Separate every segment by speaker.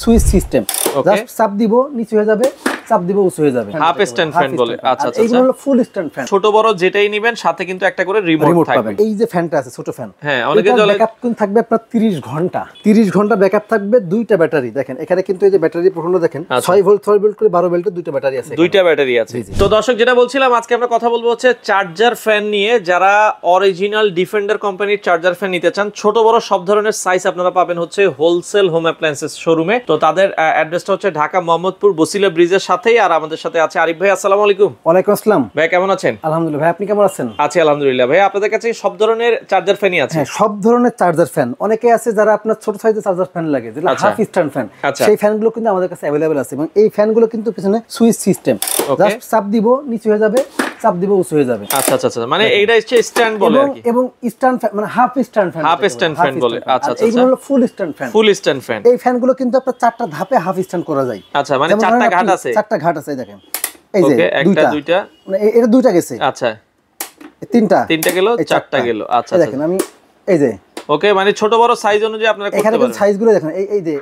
Speaker 1: Switch system, just চাপ দিব নিচে হয়ে যাবে, চাপ দিব উঁচু হয়ে যাবে।
Speaker 2: হাফ স্ট্যান্ড ফ্যান বলে। আচ্ছা আচ্ছা,
Speaker 1: এইগুলো হলো ফুল স্ট্যান্ড ফ্যান।
Speaker 2: ছোট বড় যেটাই নেবেন সাথে কিন্তু একটা করে রিমোট থাকবে।
Speaker 1: এই যে ফ্যানটা আছে ছোট ফ্যান,
Speaker 2: হ্যাঁ অনেকে জ্বলে
Speaker 1: ব্যাকআপ কিন্তু থাকবে আপনার 30 ঘন্টা। 30 ঘন্টা ব্যাকআপ থাকবে, দুইটা ব্যাটারি। দেখেন এখানে কিন্তু এই যে ব্যাটারি প্রফিল দেখেন 6 ভোল্ট 6 ভোল্ট করে 12 ভোল্টের দুইটা ব্যাটারি আছে,
Speaker 2: দুইটা ব্যাটারি আছে। তো দর্শক যেটা বলছিলাম, আজকে আমরা কথা বলবো হচ্ছে চার্জার ফ্যান নিয়ে। যারা অরিজিনাল ডিফেন্ডার কোম্পানির চার্জার ফ্যান নিতে চান, ছোট বড় সব ধরনের সাইজ আপনারা পাবেন হচ্ছে হোলসেল হোম অ্যাপ্লায়েন্সেস শোরুমে। তো তাদের অ্যাড্রেসটা হচ্ছে ঢাকা মোহাম্মদপুর বসিলা ব্রিজের সাথেই। আর আমাদের সাথে আছে আরিফ ভাই। আসসালামু আলাইকুম।
Speaker 1: ওয়ালাইকুম আসসালাম
Speaker 2: ভাই, কেমন আছেন?
Speaker 1: আলহামদুলিল্লাহ। ভাই আপনি কেমন আছেন?
Speaker 2: আছি আলহামদুলিল্লাহ। ভাই আপনাদের কাছে সব ধরনের চার্জার ফ্যানই আছে?
Speaker 1: হ্যাঁ, সব ধরনের চার্জার ফ্যান। অনেকে আছে যারা আপনার ছোট সাইজের চার্জার ফ্যান লাগে, যেটা হাফ স্ট্যান্ড ফ্যান, সেই ফ্যানগুলো কিন্তু আমাদের কাছে अवेलेबल আছে। এবং এই ফ্যানগুলো কিন্তু পিছনে সুইচ সিস্টেম, জাস্ট চাপ দিব নিচে হয়ে যাবে, চাপ দিব উঁচু হয়ে যাবে।
Speaker 2: আচ্ছা আচ্ছা আচ্ছা, মানে এইটা হচ্ছে স্ট্যান্ড বলে আর কি।
Speaker 1: এবং স্ট্যান্ড ফ্যান মানে half stand fan,
Speaker 2: half stand fan বলে। আচ্ছা আচ্ছা,
Speaker 1: এইগুলো হলো ফুল স্ট্যান্ড ফ্যান।
Speaker 2: ফুল স্ট্যান্ড ফ্যান।
Speaker 1: এই ফ্যানগুলো কিন্তু আপনার চারটা ধাপে হাফ স্ট্যান্ড করা যায়।
Speaker 2: আচ্ছা, মানে চারটা ঘাট আছে?
Speaker 1: চারটা ঘাট আছে, দেখেন এই যে
Speaker 2: একটা দুইটা,
Speaker 1: মানে এটা দুইটা গেছে।
Speaker 2: আচ্ছা, তিনটা গেল, চারটা গেল। আচ্ছা
Speaker 1: দেখেন আমি এই যে
Speaker 2: ওকে, মানে ছোট বড় সাইজ অনুযায়ী আপনারা করতে পারবেন।
Speaker 1: এখানে সাইজগুলো দেখেন, এই যে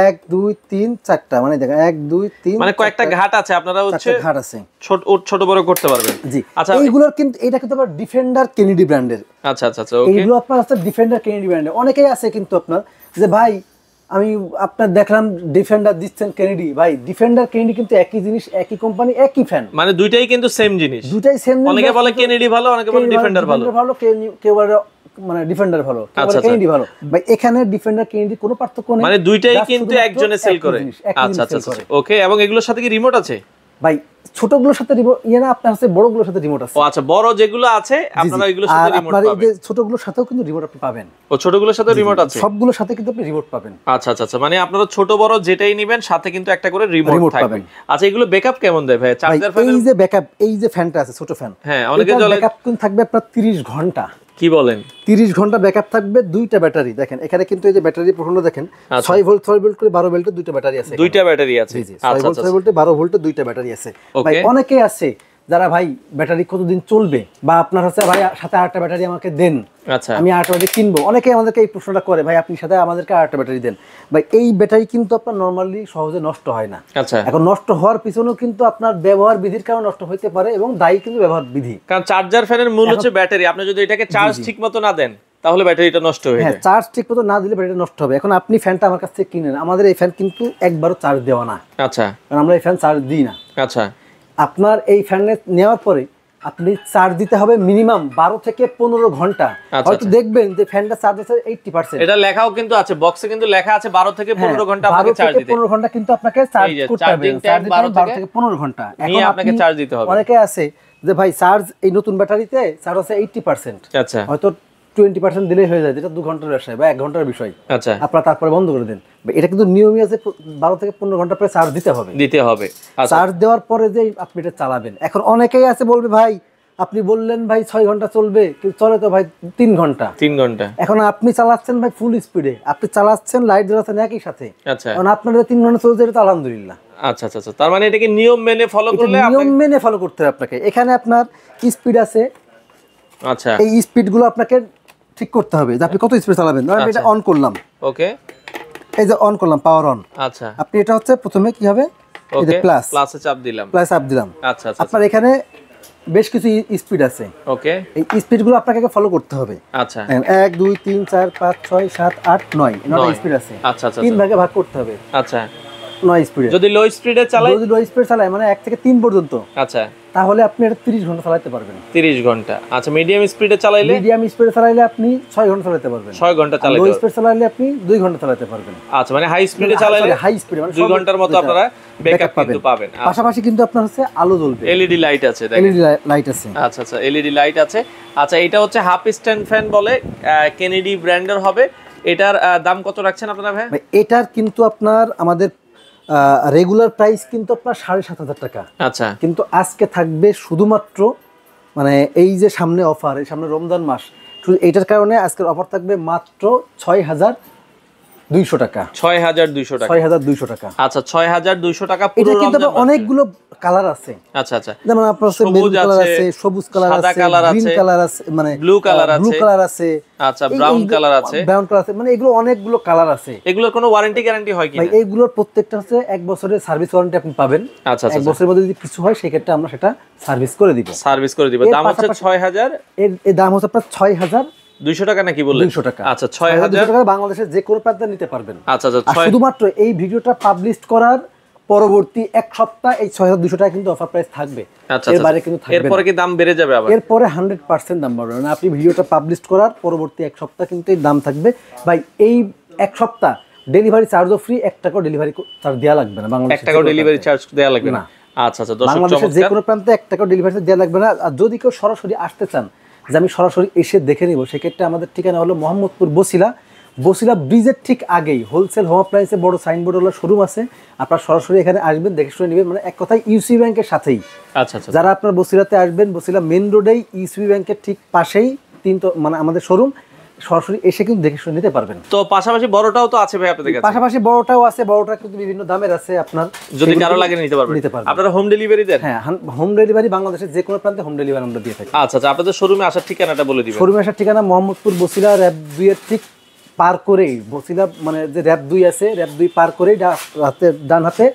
Speaker 1: 1 2 3 4টা, মানে দেখেন 1 2 3,
Speaker 2: মানে কয়েকটা ঘাট আছে, আপনারা হচ্ছে
Speaker 1: ঘাট আছে,
Speaker 2: ছোট বড় করতে পারবেন।
Speaker 1: জি।
Speaker 2: আচ্ছা,
Speaker 1: এইগুলোর কিন্তু এটা কিন্তু আবার ডিফেন্ডার কেনেডি ব্র্যান্ডের।
Speaker 2: আচ্ছা আচ্ছা আচ্ছা, ওকে।
Speaker 1: এইগুলো আপনার আছে ডিফেন্ডার কেনেডি ব্র্যান্ডের। অনেকেই আছে কিন্তু আপনার যে ভাই আমি আপনার দেখলাম ডিফেন্ডার দিচ্ছেন কেনেডি। ভাই ডিফেন্ডার কেনেডি কিন্তু একই জিনিস, একই কোম্পানি, একই ফ্যান,
Speaker 2: মানে দুইটাই কিন্তু সেম জিনিস,
Speaker 1: দুইটাই সেম।
Speaker 2: অনেকে বলে কেনেডি ভালো, অনেকে বলে ডিফেন্ডার ভালো,
Speaker 1: কেউ বলে মানে ডিফেন্ডার ভালো, কেউ বলে কেনেডি ভালো। ভাই এখানে ডিফেন্ডার কেনেডি কোনো পার্থক্য নেই,
Speaker 2: মানে দুইটাই কিন্তু একজনে সেল করে। আচ্ছা আচ্ছা আচ্ছা, ওকে। এবং এগুলোর সাথে কি রিমোট আছে?
Speaker 1: ভাই ছোটগুলোর সাথে রিমোট না, আপনার আছে বড়গুলোর সাথে রিমোট আছে।
Speaker 2: ও আচ্ছা, বড় যেগুলো আছে আপনারা এগুলোর সাথে রিমোট পাবেন। আর এই যে
Speaker 1: ছোটগুলোর সাথেও কিন্তু রিমোট আপনি পাবেন।
Speaker 2: ও ছোটগুলোর সাথে রিমোট আছে?
Speaker 1: সবগুলোর সাথে কিন্তু আপনি রিমোট পাবেন।
Speaker 2: আচ্ছা আচ্ছা আচ্ছা, মানে আপনারা ছোট বড় যেটাই নেবেন সাথে কিন্তু একটা করে রিমোট থাকবে। আচ্ছা, এগুলো ব্যাকআপ কেমন দেয় ভাই চার্জার ফ্যান?
Speaker 1: এই যে ব্যাকআপ, এই যে ফ্যানটা আছে ছোট ফ্যান,
Speaker 2: হ্যাঁ অনেকে জ্বলে,
Speaker 1: ব্যাকআপ কিন্তু থাকবে আপনার 30 ঘন্টা।
Speaker 2: কি বলেন?
Speaker 1: 30 ঘন্টা ব্যাকআপ থাকবে, দুইটা ব্যাটারি। দেখেন এখানে কিন্তু এই যে ব্যাটারি প্রফিল দেখেন 6 ভোল্ট 6 ভোল্ট করে 12 ভোল্টের দুইটা ব্যাটারি আছে,
Speaker 2: দুইটা ব্যাটারি আছে।
Speaker 1: আচ্ছা 6 ভোল্টে 12 ভোল্টের দুইটা ব্যাটারি আছে। ভাই অনেকে আছে যারা ভাই ব্যাটারি কতদিন চলবে, বা আপনার হচ্ছে ভাই সাথে আরেকটা ব্যাটারি আমাকে দেন,
Speaker 2: আচ্ছা
Speaker 1: আমি আরেকটা ব্যাটারি কিনবো। অনেকে আমাদেরকে এই প্রশ্নটা করে, ভাই আপনি সাথে আমাদেরকে আরেকটা ব্যাটারি দেন। ভাই এই ব্যাটারি কিন্তু আপনার নরমালি সহজে নষ্ট হয় না।
Speaker 2: আচ্ছা,
Speaker 1: এখন নষ্ট হওয়ার পিছনেও কিন্তু আপনার ব্যবহার বিধির কারণে নষ্ট হইতে পারে, এবং দায়ী কিন্তু ব্যবহার বিধি।
Speaker 2: কারণ চার্জার ফ্যানের মূল হচ্ছে ব্যাটারি। আপনি যদি এটাকে চার্জ ঠিকমতো না দেন তাহলে ব্যাটারিটা নষ্ট হয়ে যায়।
Speaker 1: হ্যাঁ, চার্জ ঠিকমতো না দিলে ব্যাটারি নষ্ট হবে। এখন আপনি ফ্যানটা আমার কাছ থেকে কিনেন, আমাদের এই ফ্যান কিন্তু একবারও চার্জ দেওয়া না।
Speaker 2: আচ্ছা,
Speaker 1: কারণ আমরা এই ফ্যান চার্জ দিই না।
Speaker 2: আচ্ছা,
Speaker 1: আপনার এই ফ্যান নেওয়ার পরে আপনি চার্জ দিতে হবে মিনিমাম 12 থেকে 15 ঘন্টা। হয়তো দেখবেন যে ফ্যানটা চার্জ আছে 80%।
Speaker 2: এটা লেখাও কিন্তু আছে, বক্সে কিন্তু লেখা আছে 12 থেকে 15 ঘন্টা আপনাকে চার্জ দিতে।
Speaker 1: 15 ঘন্টা কিন্তু আপনাকে চার্জ করতে হবে। চার্জ দিতে 12 থেকে 15 ঘন্টা
Speaker 2: এখন আপনাকে চার্জ দিতে হবে।
Speaker 1: অনেকে আছে যে ভাই চার্জ এই নতুন ব্যাটারিতে চার্জ আছে 80%।
Speaker 2: আচ্ছা,
Speaker 1: হয়তো 20% দিলেই হয়ে যায়, যেটা 2 ঘন্টার বিষয় বা 1 ঘন্টার বিষয়।
Speaker 2: আচ্ছা,
Speaker 1: আপনারা তারপরে বন্ধ করে দেন। এটা কিন্তু নিয়মই আছে 12 থেকে 15 ঘন্টা পরে চার্জ দিতে হবে। চার্জ দেওয়ার পরে যে আপনি এটা চালাবেন। এখন অনেকেই আছে বলবে ভাই আপনি বললেন ভাই 6 ঘন্টা চলবে, কিন্তু চলে তো ভাই 3 ঘন্টা। এখন আপনি চালাচ্ছেন ভাই ফুল স্পিডে, আপনি চালাচ্ছেন লাইট জ্বালাচ্ছেন একই সাথে।
Speaker 2: আচ্ছা,
Speaker 1: এখন আপনার 3 ঘন্টা চলছে, এটা তো আলহামদুলিল্লাহ।
Speaker 2: আচ্ছা আচ্ছা আচ্ছা, তার মানে এটাকে নিয়ম মেনে ফলো করলে,
Speaker 1: নিয়ম মেনে ফলো করতে হবে আপনাকে। এখানে আপনার স্পিড আছে।
Speaker 2: আচ্ছা,
Speaker 1: এই স্পিড গুলো আপনাকে ঠিক করতে হবে যে আপনি কত স্পিড চালাবেন। আমি এটা অন করলাম,
Speaker 2: ওকে,
Speaker 1: এই যে অন করলাম, পাওয়ার অন।
Speaker 2: আচ্ছা,
Speaker 1: আপনি এটা হচ্ছে প্রথমে কি হবে, এই যে
Speaker 2: প্লাসে চাপ দিলাম, আচ্ছা আচ্ছা,
Speaker 1: আপনার এখানে বেশ কিছু স্পিড আছে,
Speaker 2: ওকে।
Speaker 1: এই স্পিডগুলো আপনাকে ফলো করতে হবে।
Speaker 2: আচ্ছা,
Speaker 1: 1 2 3 4 5 6 7 8 9 9টা স্পিড আছে।
Speaker 2: আচ্ছা আচ্ছা,
Speaker 1: 3 ভাগে ভাগ করতে হবে।
Speaker 2: আচ্ছা,
Speaker 1: 9 স্পিডে।
Speaker 2: যদি লো স্পিডে চালায়
Speaker 1: মানে 1 থেকে 3 পর্যন্ত,
Speaker 2: আচ্ছা,
Speaker 1: তাহলে আপনি এটা 30 ঘন্টা চালাতে পারবেন।
Speaker 2: 30 ঘন্টা। আচ্ছা, মিডিয়াম স্পিডে চালাইলে
Speaker 1: আপনি 6 ঘন্টা চালাতে পারবেন।
Speaker 2: 6 ঘন্টা চালাতে
Speaker 1: পারবেন। লো স্পিড চালাইলে আপনি 2 ঘন্টা চালাতে পারবেন।
Speaker 2: আচ্ছা, মানে হাই স্পিডে চালাইলে মানে 2 ঘন্টার মতো আপনারা ব্যাকআপ কিন্তু পাবেন।
Speaker 1: পাশাপাশি কিন্তু আপনার হচ্ছে আলো জ্বলবে,
Speaker 2: এলইডি লাইট আছে, দেখেন
Speaker 1: এলইডি লাইট আছে।
Speaker 2: আচ্ছা আচ্ছা, এলইডি লাইট আছে। আচ্ছা, এটা হচ্ছে হাফ স্ট্যান্ড ফ্যান বলে, কেনেডি ব্র্যান্ডের হবে। এটার দাম কত রাখছেন আপনারা ভাই?
Speaker 1: এটার কিন্তু আপনার আমাদের রেগুলার প্রাইস কিন্তু আপনার 7,500 টাকা।
Speaker 2: আচ্ছা,
Speaker 1: কিন্তু আজকে থাকবে শুধুমাত্র, মানে এই যে সামনে অফার, এই সামনে রমজান মাস, শুধু এইটার কারণে আজকের অফার থাকবে মাত্র 200 টাকা।
Speaker 2: 6200 টাকা।
Speaker 1: 6200 টাকা।
Speaker 2: আচ্ছা 6200 টাকা পুরো
Speaker 1: এটা কিন্তু
Speaker 2: রমজান মাসে।
Speaker 1: অনেকগুলো কালার আছে।
Speaker 2: আচ্ছা আচ্ছা।
Speaker 1: যেমন আপনার কাছে মেরুন কালার আছে, সবুজ কালার আছে, গ্রিন কালার আছে, মানে
Speaker 2: ব্লু কালার আছে,
Speaker 1: ব্লু কালার আছে,
Speaker 2: আচ্ছা ব্রাউন কালার আছে,
Speaker 1: ব্রাউন কালার আছে, মানে এগুলো অনেকগুলো কালার আছে।
Speaker 2: এগুলোর কোনো ওয়ারেন্টি গ্যারান্টি হয় কি?
Speaker 1: ভাই এইগুলোর প্রত্যেকটা হচ্ছে 1 বছরের সার্ভিস ওয়ারেন্টি আপনি পাবেন।
Speaker 2: আচ্ছা
Speaker 1: 1 বছরের মধ্যে যদি কিছু হয় সেই ক্ষেত্রে আমরা সেটা সার্ভিস করে দিব।
Speaker 2: সার্ভিস করে দিব। দাম হচ্ছে 6000।
Speaker 1: এর দাম হচ্ছে আপনার 6200
Speaker 2: টাকা নাকি বললেন?
Speaker 1: 200 টাকা।
Speaker 2: আচ্ছা 6000
Speaker 1: টাকা বাংলাদেশের যে কোনো প্রান্তে নিতে পারবেন।
Speaker 2: আচ্ছা আচ্ছা।
Speaker 1: আর শুধুমাত্র এই ভিডিওটা পাবলিশ করার পরবর্তী 1 সপ্তাহ এই 6200 টাকা কিন্তু অফার প্রাইস থাকবে।
Speaker 2: আচ্ছা
Speaker 1: এর বাইরে কিন্তু থাকবে না।
Speaker 2: এরপরে কি দাম বেড়ে যাবে আবার?
Speaker 1: এরপরে 100% দাম বাড়বে। মানে আপনি ভিডিওটা পাবলিশ করার পরবর্তী 1 সপ্তাহ কিন্তু এই দাম থাকবে। ভাই এই 1 সপ্তাহ ডেলিভারি চার্জও ফ্রি, 1 টাকাও ডেলিভারি চার্জ দেওয়া লাগবে না। বাংলাদেশে
Speaker 2: 1 টাকাও ডেলিভারি চার্জ দেওয়া লাগবে না। আচ্ছা আচ্ছা। দর্শক
Speaker 1: বাংলাদেশের যে কোনো প্রান্তে 1 টাকাও ডেলিভারি চার্জ দেওয়া লাগবে না। আর যদি কেউ সরাসরি আসতে চান যে আমি সরাসরি এসে দেখে নিব, সেক্ষেত্রে আমাদের ঠিকানা হলো মোহাম্মদপুর বসিলা ব্রিজের ঠিক আগেই হোলসেল হোম অ্যাপ্লায়েন্সের বড় সাইনবোর্ড হলো শোরুম আছে। আপনারা সরাসরি এখানে আসবেন, দেখে শুনে নেবেন। মানে এক কথায় ইউসি ব্যাংকের সাথেই।
Speaker 2: আচ্ছা আচ্ছা।
Speaker 1: যারা আপনার বসিলাতে আসবেন, বসিলা মেইন রোডেই ইউসি ব্যাংকের ঠিক পাশেই মানে আমাদের শোরুম, সরাসরি এসে কিন্তু দেখে শুনে নিতে পারবেন।
Speaker 2: তো পাশাপাশি বড়টাও তো আছে ভাই আপনাদের কাছে?
Speaker 1: পাশাপাশি বড়টাও আছে, বড়টা কিন্তু বিভিন্ন দামের আছে। আপনার
Speaker 2: যদি কারো লাগে নিতে পারবেন। আপনারা হোম ডেলিভারি দেন?
Speaker 1: হ্যাঁ, হোম ডেলিভারি বাংলাদেশের যে কোনো প্রান্তে হোম ডেলিভারি আমরা দিয়ে থাকি।
Speaker 2: আচ্ছা আচ্ছা। আপনাদের শোরুমে আসার ঠিকানাটা বলে দিবেন।
Speaker 1: শোরুমে আসার ঠিকানা মোহাম্মদপুর বসিলা র‍্যাব 2 এর ঠিক পার করেই, বসিলা মানে যে র‍্যাব 2 আছে, র‍্যাব 2 পার করেই রাতে ডান হাতে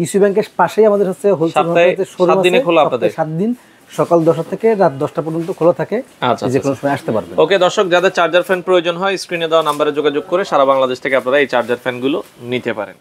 Speaker 1: ইউসি ব্যাংকের পাশেই আমাদের হচ্ছে হোলসেল শোরুম আছে।
Speaker 2: 7 দিনে খোলা আপনাদের?
Speaker 1: 7 দিন, সকাল 10টা থেকে রাত 10টা পর্যন্ত খোলা থাকে।
Speaker 2: আচ্ছা,
Speaker 1: যে কোনো সময় আসতে পারবেন।
Speaker 2: ওকে দর্শক, যাদের চার্জার ফ্যান প্রয়োজন হয় স্ক্রিনে দেওয়া নম্বরে যোগাযোগ করে সারা বাংলাদেশ থেকে আপনারা এই চার্জার ফ্যানগুলো নিতে পারেন।